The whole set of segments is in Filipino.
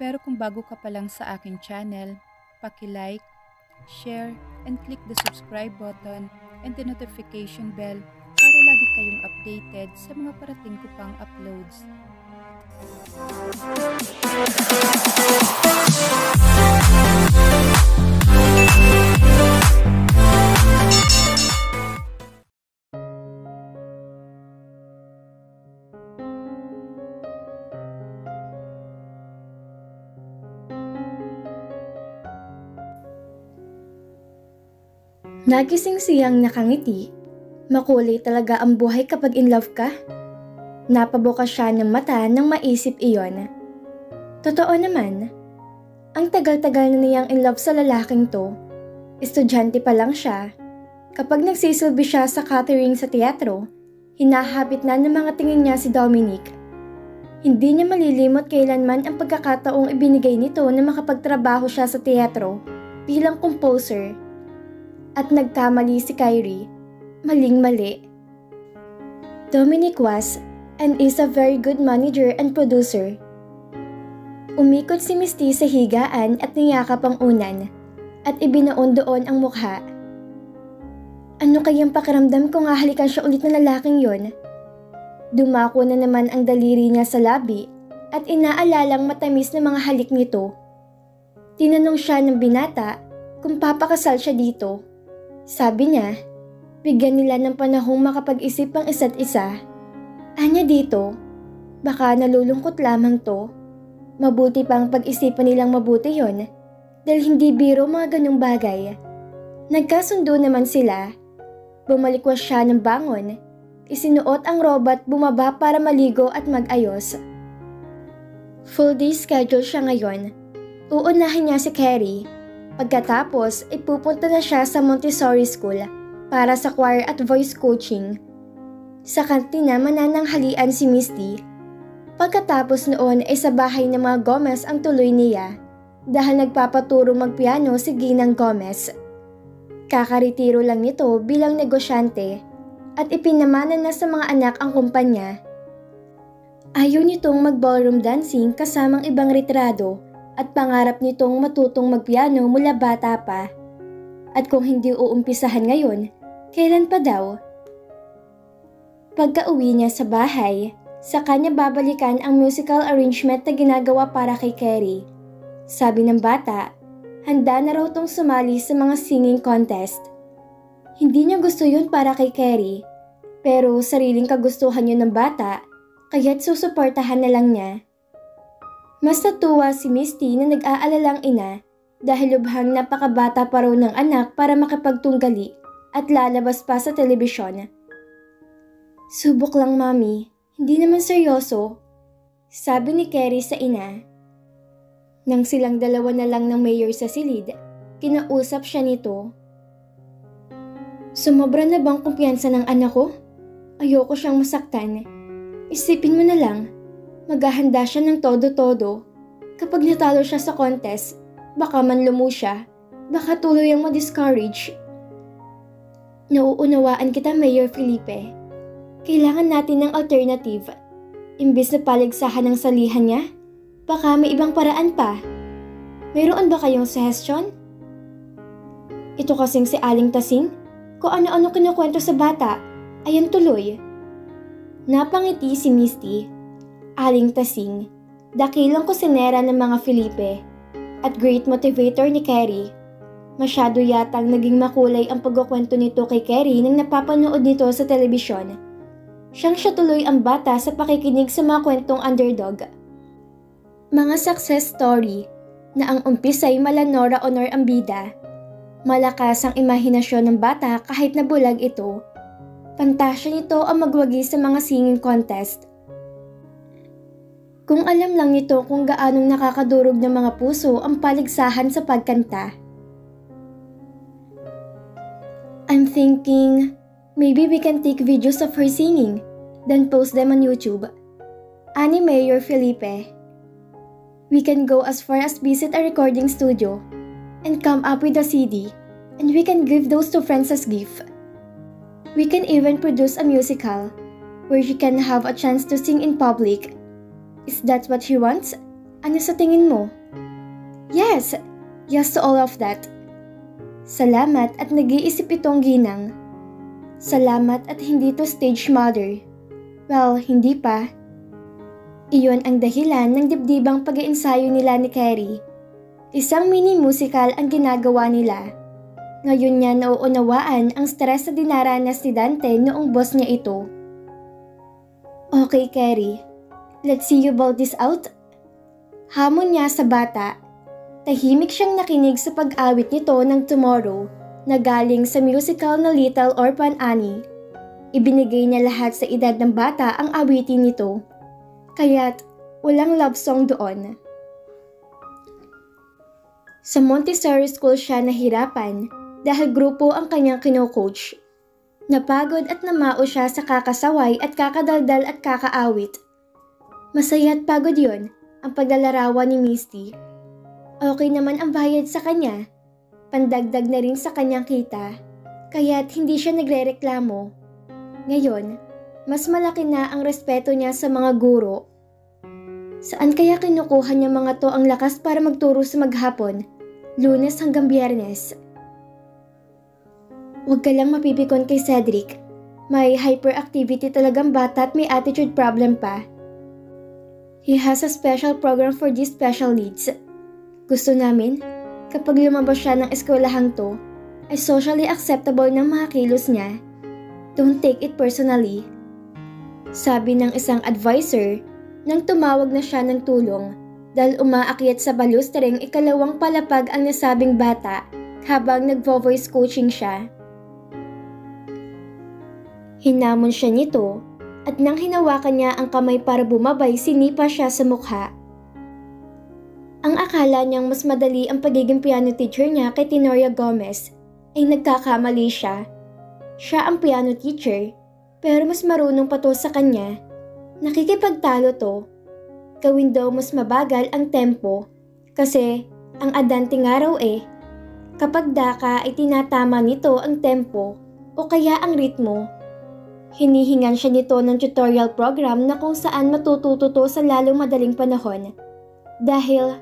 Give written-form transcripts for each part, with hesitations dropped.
Pero kung bago ka pa lang sa aking channel, paki-like, share, and click the subscribe button and the notification bell para lagi kayong updated sa mga parating ko pang uploads. Nagising siyang nakangiti. Makulay talaga ang buhay kapag in love ka. Napabukas siya ng mata nang maisip iyon. Totoo naman, ang tagal-tagal na niyang in love sa lalaking to. Estudyante pa lang siya. Kapag nagsisilbi siya sa catering sa teatro, hinahapit na ng mga tingin niya si Dominic. Hindi niya malilimot kailanman ang pagkakataong ibinigay nito na makapagtrabaho siya sa teatro bilang composer. At nagkamali si Kyrie, maling-mali. Dominic was and is a very good manager and producer. Umikot si Misty sa higaan at niyakap ang unan at ibinaon doon ang mukha. Ano kayang pakiramdam kung hahalikan siya ulit ng lalaking yon? Dumako na naman ang daliri niya sa labi at inaalalang matamis na mga halik nito. Tinanong siya ng binata kung papakasal siya dito. Sabi niya, bigyan nila ng panahong makapag-isip ang isa't isa. Anya dito, baka nalulungkot lamang to. Mabuti pang pag-isipan nilang mabuti yon, dahil hindi biro mga ganong bagay. Nagkasundo naman sila. Bumalikwas siya ng bangon. Isinuot ang robot bumaba para maligo at mag-ayos. Full day schedule siya ngayon. Uunahin niya si Carrie. Pagkatapos, ipupunta na siya sa Montessori School para sa choir at voice coaching. Sa kantina manananghalian si Misty. Pagkatapos noon ay sa bahay ng mga Gomez ang tuloy niya dahil nagpapaturo magpiano si Ginang Gomez. Kakaretiro lang nito bilang negosyante at ipinamana na sa mga anak ang kumpanya. Ayaw nitong mag-ballroom dancing kasamang ibang retrado at pangarap nitong matutong magpiano mula bata pa. At kung hindi uumpisahan ngayon, kailan pa daw? Pagka-uwi niya sa bahay, sa kanya babalikan ang musical arrangement na ginagawa para kay Carrie. Sabi ng bata, handa na raw tong sumali sa mga singing contest. Hindi niya gusto yun para kay Carrie, pero sariling kagustuhan yun ng bata, kaya't susuportahan na lang niya. Mas natuwa si Misty na nag-aalalang ina dahil lubhang napakabata pa raw ng anak para makipagtunggali at lalabas pa sa telebisyon. Subok lang mami, hindi naman seryoso, sabi ni Carrie sa ina. Nang silang dalawa na lang ng mayor sa silid, kinausap siya nito. Sumobra na bang kumpiyansa ng anak ko? Ayoko siyang masaktan. Isipin mo na lang. Maghahanda siya ng todo-todo. Kapag natalo siya sa contest, baka manlumo siya, baka tuluyang ma-discourage. Nauunawaan kita, Mayor Felipe. Kailangan natin ng alternative. Imbis na paligsahan ng salihan niya, baka may ibang paraan pa. Mayroon ba kayong suggestion? Ito kasing si Aling Tasing, kung ano-ano kinukwento sa bata, ayan tuloy. Napangiti si Misty. Aling Tasing, dakilang kusinera ng mga Felipe at great motivator ni Carrie. Masyado yatang naging makulay ang pagkukwento nito kay Carrie nang napapanood nito sa telebisyon. Siya tuloy ang bata sa pakikinig sa mga kwentong underdog. Mga success story na ang umpisa ay mala Nora Honor ang bida. Malakas ang imahinasyon ng bata kahit na bulag ito. Pantasya nito ang magwagi sa mga singing contest. Kung alam lang nito kung gaanong nakakadurog ng mga puso ang paligsahan sa pagkanta. I'm thinking, maybe we can take videos of her singing, then post them on YouTube. Ani Mayor Felipe. We can go as far as visit a recording studio and come up with a CD, and we can give those to friends as gift. We can even produce a musical where she can have a chance to sing in public. Is that what she wants? Ano sa tingin mo? Yes to all of that. Salamat at nag-iisip itong ginang. Salamat at hindi to stage mother. Well, hindi pa. Iyon ang dahilan ng dibdibang pag-iensayo nila ni Carrie. Isang mini musical ang ginagawa nila. Ngayon niya nauunawaan ang stress na dinaranas ni Dante noong boss niya ito. Okay, Carrie. Let's see you ball this out. Hamon niya sa bata. Tahimik siyang nakinig sa pag-awit nito ng Tomorrow na galing sa musical na Little Orphan Annie. Ibinigay niya lahat sa edad ng bata ang awitin nito. Kaya't walang love song doon. Sa Montessori School siya nahirapan dahil grupo ang kanyang kino-coach. Napagod at namao siya sa kakasaway at kakadaldal at kakaawit. Masaya at pagod yon ang paglalarawan ni Misty. Okay naman ang bayad sa kanya. Pandagdag na rin sa kanyang kita, kaya't hindi siya nagrereklamo. Ngayon, mas malaki na ang respeto niya sa mga guro. Saan kaya kinukuha niya mga to ang lakas para magturo sa maghapon, Lunes hanggang Biyernes? Huwag ka lang mapipikon kay Cedric. May hyperactivity talagang bata at may attitude problem pa. He has a special program for these special needs. Gusto namin, kapag lumabas siya ng eskwelahang to, ay socially acceptable ng mga kilos niya. Don't take it personally. Sabi ng isang advisor nang tumawag na siya ng tulong dahil umaakyat sa balustreng ikalawang palapag ang nasabing bata habang nagvo-voice coaching siya. Hinamon siya nito at nang hinawakan niya ang kamay para bumabay, sinipa siya sa mukha. Ang akala niyang mas madali ang pagiging piano teacher niya kay Tenoria Gomez ay nagkakamali siya. Siya ang piano teacher pero mas marunong pa to sa kanya. Nakikipagtalo to. Gawin daw mas mabagal ang tempo kasi ang adanting araw kapag daka ay tinatama nito ang tempo o kaya ang ritmo. Hinihingan siya nito ng tutorial program na kung saan matututo to sa lalong madaling panahon. Dahil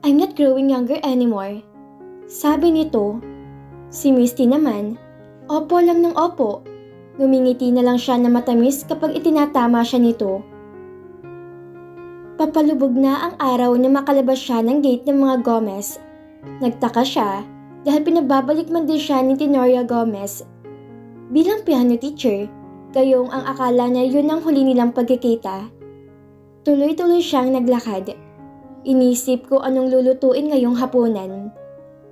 I'm not growing younger anymore. Sabi nito. Si Misty naman, opo lang ng opo. Ngumingiti na lang siya na matamis kapag itinatama siya nito. Papalubog na ang araw na makalabas siya ng gate ng mga Gomez. Nagtaka siya dahil pinababalik man din siya ni Tenoria Gomez. Bilang piano teacher, gayong ang akala niya yun ang huli nilang pagkikita. Tuloy-tuloy siyang naglakad. Inisip ko anong lulutuin ngayong hapunan.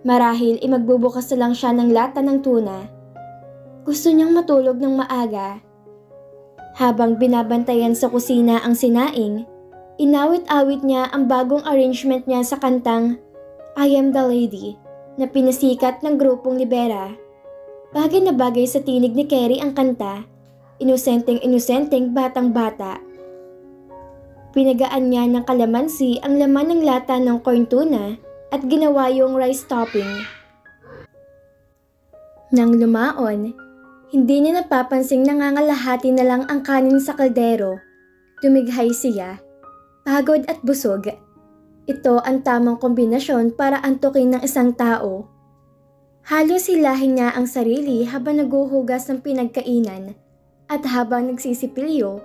Marahil magbubukas na lang siya ng lata ng tuna. Gusto niyang matulog ng maaga. Habang binabantayan sa kusina ang sinaing, inawit-awit niya ang bagong arrangement niya sa kantang I Am the Lady na pinasikat ng grupong Libera. Bagay na bagay sa tinig ni Carrie ang kanta, inosenteng batang-bata. Pinagaan niya ng kalamansi ang laman ng lata ng corn tuna at ginawa yung rice topping. Nang lumaon, hindi niya napapansing nangangalahati na lang ang kanin sa kaldero. Dumighay siya, pagod at busog. Ito ang tamang kombinasyon para antukin ng isang tao. Halos hilahin niya ang sarili habang naguhugas ng pinagkainan at habang nagsisipilyo.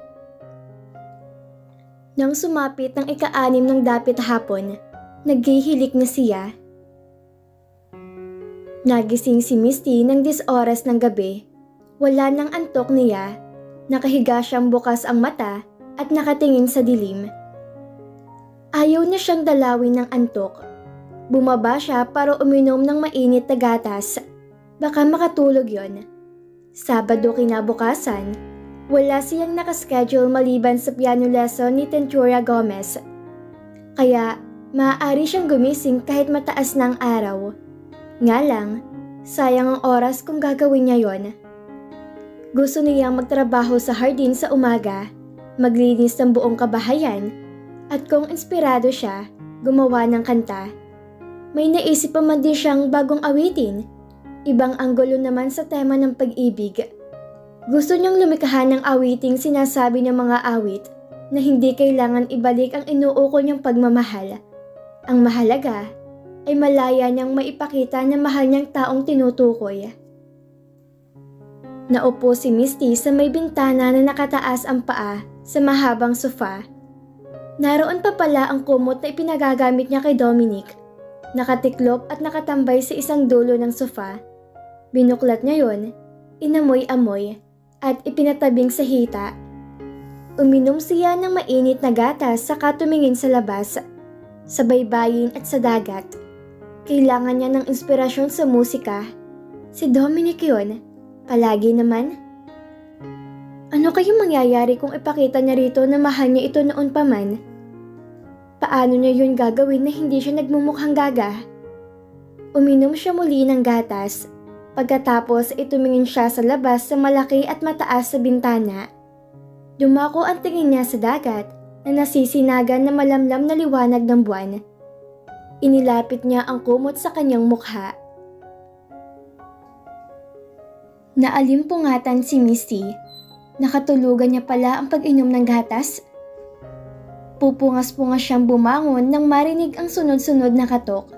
Nang sumapit ng ika-6 ng dapit hapon, naghihilik na siya. Nagising si Misty ng 10 oras ng gabi. Wala nang antok niya. Nakahiga siyang bukas ang mata at nakatingin sa dilim. Ayaw na siyang dalawin ng antok. Bumaba siya para uminom ng mainit na gatas. Baka makatulog yon. Sabado kinabukasan, wala siyang nakaschedule maliban sa piano lesson ni Tenoria Gomez. Kaya maaari siyang gumising kahit mataas na ang araw. Nga lang, sayang ang oras kung gagawin niya yon. Gusto niyang magtrabaho sa hardin sa umaga, maglinis ng buong kabahayan, at kung inspirado siya, gumawa ng kanta. May naisip pa man din siyang bagong awitin, ibang anggulo naman sa tema ng pag-ibig. Gusto niyang lumikha ng awiting sinasabi ng mga awit na hindi kailangan ibalik ang inuukol niyang pagmamahal. Ang mahalaga ay malaya niyang maipakita na mahal niyang taong tinutukoy. Naupo si Misty sa may bintana na nakataas ang paa sa mahabang sofa. Naroon pa pala ang kumot na ipinagagamit niya kay Dominic. Nakatiklop at nakatambay sa isang dulo ng sofa. Binuklat niya yon, inamoy-amoy, at ipinatabing sa hita. Uminom siya ng mainit na gatas saka tumingin sa labas, sa baybayin at sa dagat. Kailangan niya ng inspirasyon sa musika. Si Dominic yun, palagi naman. Ano kayong mangyayari kung ipakita niya rito na mahal niya ito noon pa man? Paano niya yun gagawin na hindi siya nagmumukhang gaga? Uminom siya muli ng gatas. Pagkatapos itumingin siya sa labas sa malaki at mataas sa bintana. Dumako ang tingin niya sa dagat na nasisinagan na malamlam na liwanag ng buwan. Inilapit niya ang kumot sa kanyang mukha. Naalimpungatan si Misty. Nakatulugan niya pala ang pag-inom ng gatas. Pupungas-pungas siyang bumangon nang marinig ang sunod-sunod na katok.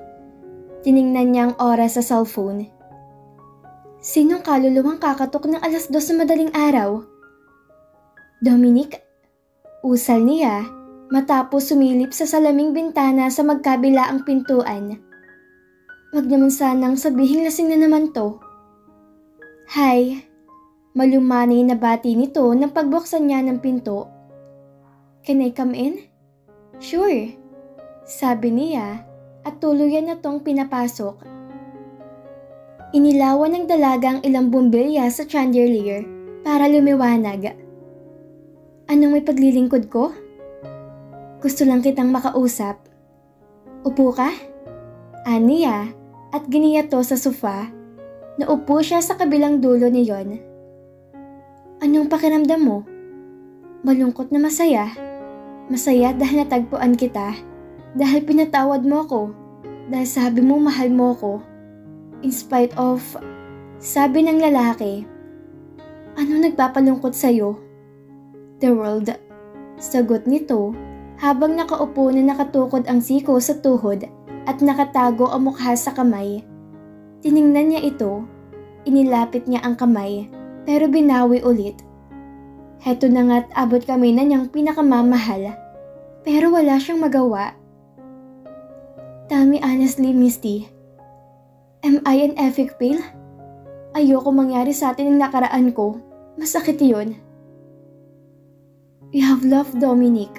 Tiningnan niya ang oras sa cellphone. Sinong kaluluwang kakatok ng 2:00 sa madaling araw? Dominic? Usal niya matapos sumilip sa salaming bintana sa magkabilaang pintuan. Wag naman sanang sabihing lasing na naman to. Hi. Malumani na bati nito nang pagbuksan niya ng pinto. Can I come in? Sure, sabi niya at tuluyan na tong pinapasok. Inilawan ng dalaga ang ilang bumbilya sa chandelier para lumiwanag. Anong may paglilingkod ko? Gusto lang kitang makausap. Upo ka? Aniya at giniya to sa sofa. Naupo siya sa kabilang dulo niyon. Anong pakiramdam mo? Malungkot na masaya. Masaya dahil natagpuan kita. Dahil pinatawad mo ko. Dahil sabi mo mahal mo ko. In spite of, sabi ng lalaki. Ano nagpapalungkot sa'yo? The world. Sagot nito habang nakaupo na nakatukod ang siko sa tuhod at nakatago ang mukha sa kamay. Tiningnan niya ito. Inilapit niya ang kamay pero binawi ulit. Heto na nga't abot kami na niyang pinakamamahal pero wala siyang magawa. Tell me honestly, Misty. Am I an epic fail? Ayoko mangyari sa atin ang nakaraan ko. Masakit yun. You have loved Dominic.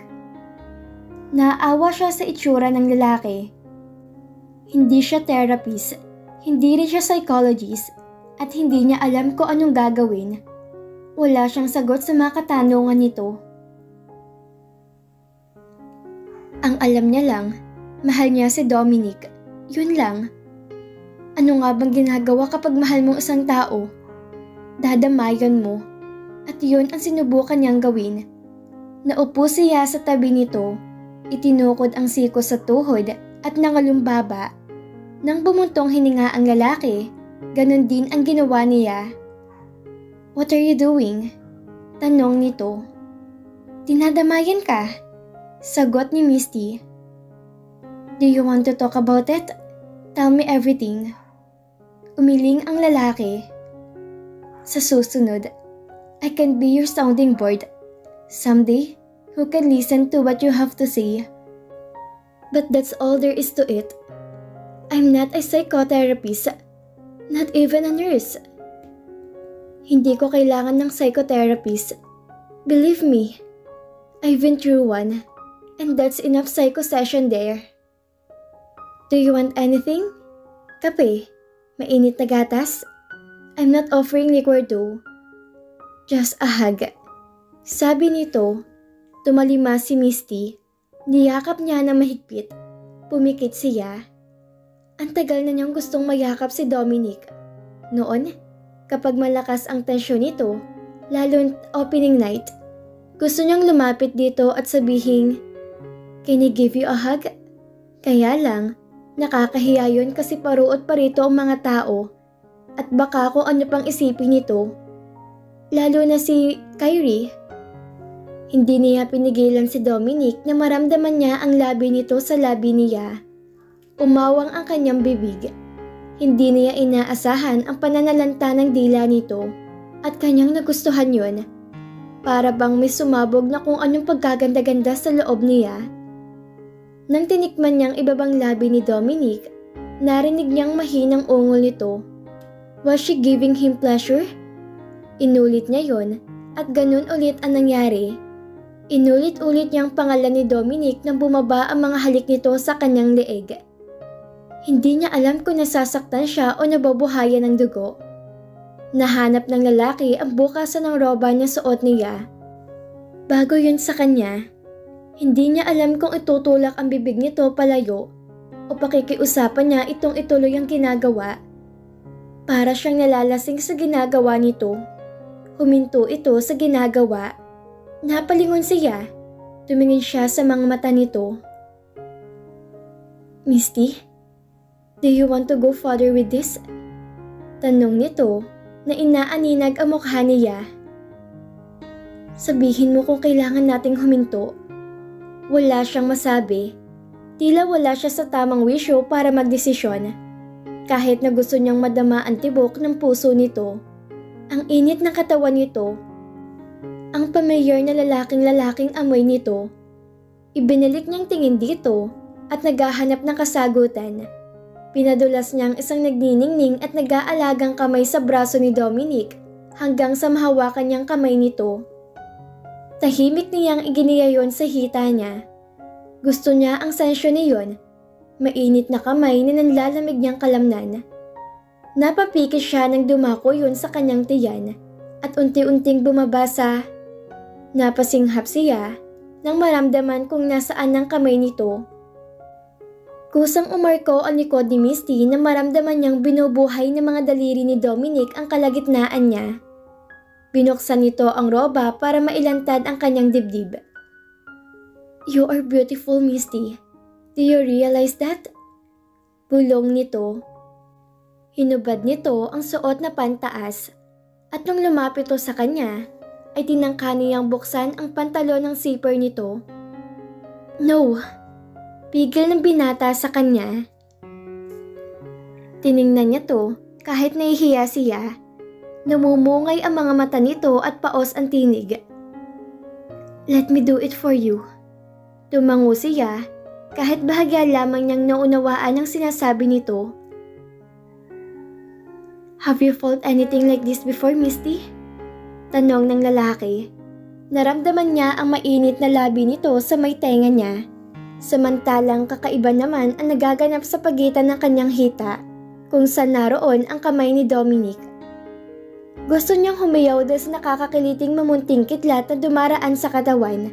Naawa siya sa itsura ng lalaki. Hindi siya therapist, hindi rin siya psychologist, at hindi niya alam kung anong gagawin. Wala siyang sagot sa mga katanungan nito. Ang alam niya lang, mahal niya si Dominic. Yun lang. Ano nga bang ginagawa kapag mahal mong isang tao? Dadamayan mo. At yun ang sinubukan niyang gawin. Naupo siya sa tabi nito. Itinukod ang siko sa tuhod at nangalumbaba. Nang bumuntong hininga ang lalaki, ganun din ang ginawa niya. What are you doing? Tanong nito. Dinadamayan ka? Sagot ni Misty. Do you want to talk about it? Tell me everything. Umiling ang lalaki. Sa susunod, I can be your sounding board. Someday, who can listen to what you have to say. But that's all there is to it. I'm not a psychotherapist, not even a nurse. Hindi ko kailangan ng psychotherapist. Believe me, I've been through one, and that's enough psycho session there. Do you want anything? Kape? Mainit na gatas? I'm not offering liquor though. Just a hug. Sabi nito, tumalima si Misty. Niyakap niya na mahigpit. Pumikit siya. Ang tagal na niyang gustong mayakap si Dominic. Noon, kapag malakas ang tensyon nito, lalo't opening night, gusto niyang lumapit dito at sabihin, "Can I give you a hug?" Kaya lang, nakakahiya yun kasi paruot parito ang mga tao at baka kung ano pang isipin nito. Lalo na si Kyrie. Hindi niya pinigilan si Dominic na maramdaman niya ang labi nito sa labi niya. Umawang ang kanyang bibig. Hindi niya inaasahan ang pananalanta ng dila nito at kanyang nagustuhan yun. Para bang may sumabog na kung anong pagkaganda-ganda sa loob niya. Nang tinikman niyang ibabang labi ni Dominic, narinig niyang mahinang ungol nito. Was she giving him pleasure? Inulit niya yon at ganun ulit ang nangyari. Inulit-ulit niyang pangalan ni Dominic nang bumaba ang mga halik nito sa kanyang leeg. Hindi niya alam kung nasasaktan siya o nababuhayan ng dugo. Nahanap ng lalaki ang bukasan ng roba na suot niya. Bago yun sa kanya, hindi niya alam kung itutulak ang bibig nito palayo o pakikiusapan niya itong ituloy ang ginagawa. Para siyang nalalasing sa ginagawa nito. Huminto ito sa ginagawa. Napalingon siya. Tumingin siya sa mga mata nito. Misty, do you want to go further with this? Tanong nito na inaaninag ang mukha niya. Sabihin mo kung kailangan nating huminto. Wala siyang masabi. Tila wala siya sa tamang wisyo para magdesisyon. Kahit na gusto niyang madama ang tibok ng puso nito. Ang init ng katawan nito. Ang pamilyar na lalaking amoy nito. Ibinalik niyang tingin dito at naghahanap ng kasagutan. Pinadulas niyang isang nagniningning at nag-aalagang kamay sa braso ni Dominic hanggang sa mahawakan niyang kamay nito. Tahimik niyang iginiya yon sa hita niya. Gusto niya ang sensyon niyon. Mainit na kamay na nanlalamig niyang kalamnan. Napapikit siya nang dumako yun sa kanyang tiyan at unti-unting bumaba sa... Napasinghap siya nang maramdaman kung nasaan ang kamay nito. Kusang umarko ang likod ni Misty na maramdaman niyang binubuhay ng mga daliri ni Dominic ang kalagitnaan niya. Binuksan nito ang roba para mailantad ang kanyang dibdib. You are beautiful, Misty. Do you realize that? Bulong nito. Hinubad nito ang suot na pantaas at nung lumapit ito sa kanya, ay tinangka niyang buksan ang pantalon ng zipper nito. No! Pigil ng binata sa kanya. Tiningnan niya to kahit nahihiya siya. Namumungay ang mga mata nito at paos ang tinig. Let me do it for you. Tumango siya kahit bahagya lamang niyang naunawaan ang sinasabi nito. Have you felt anything like this before, Misty? Tanong ng lalaki. Naramdaman niya ang mainit na labi nito sa may tenga niya. Samantalang kakaiba naman ang nagaganap sa pagitan ng kanyang hita kung saan naroon ang kamay ni Dominic. Gusto niyang humiyaw dahil sa nakakakiliting mamunting kidlat na dumaraan sa katawan.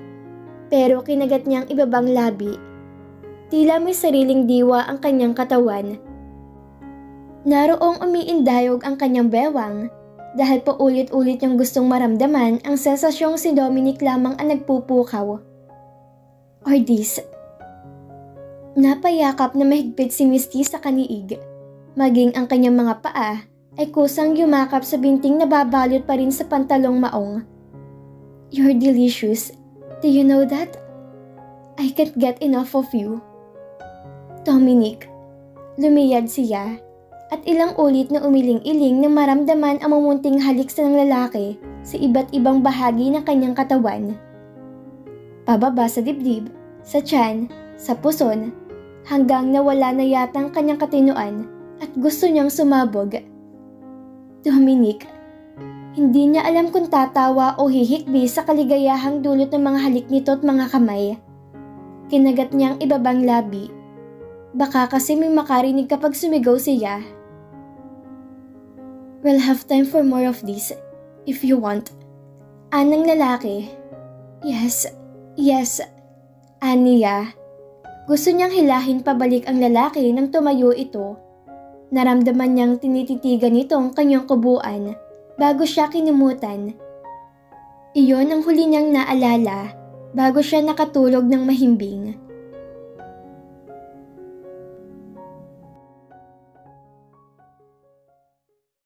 Pero kinagat niyang ibabang labi. Tila may sariling diwa ang kanyang katawan. Naroong umiindayog ang kanyang bewang dahil paulit-ulit niyang gustong maramdaman ang sensasyong si Dominic lamang ang nagpupukaw. Or this. Napayakap na mahigpit si Misty sa kaniig. Maging ang kanyang mga paa ay kusang yumakap sa binting na babalot pa rin sa pantalong maong. You're delicious. Do you know that? I can't get enough of you. Dominic. Lumiyad siya. At ilang ulit na umiling-iling nang maramdaman ang mamunting halik sa ng lalaki sa iba't ibang bahagi ng kanyang katawan. Pababa sa dibdib, sa tiyan, sa puson, hanggang nawala na yata ang kanyang katinuan at gusto niyang sumabog. Dominic, hindi niya alam kung tatawa o hihikbi sa kaligayahang dulot ng mga halik nito at mga kamay. Kinagat niyang ibabang labi. Baka kasi may makarinig kapag sumigaw siya. We'll have time for more of this, if you want. Anang lalaki. Yes, aniya. Gusto niyang hilahin pabalik ang lalaki nang tumayo ito. Naramdaman niyang tinititigan nito ang kanyang kubuan bago siya kinumutan. Iyon ang huli niyang naalala bago siya nakatulog ng mahimbing.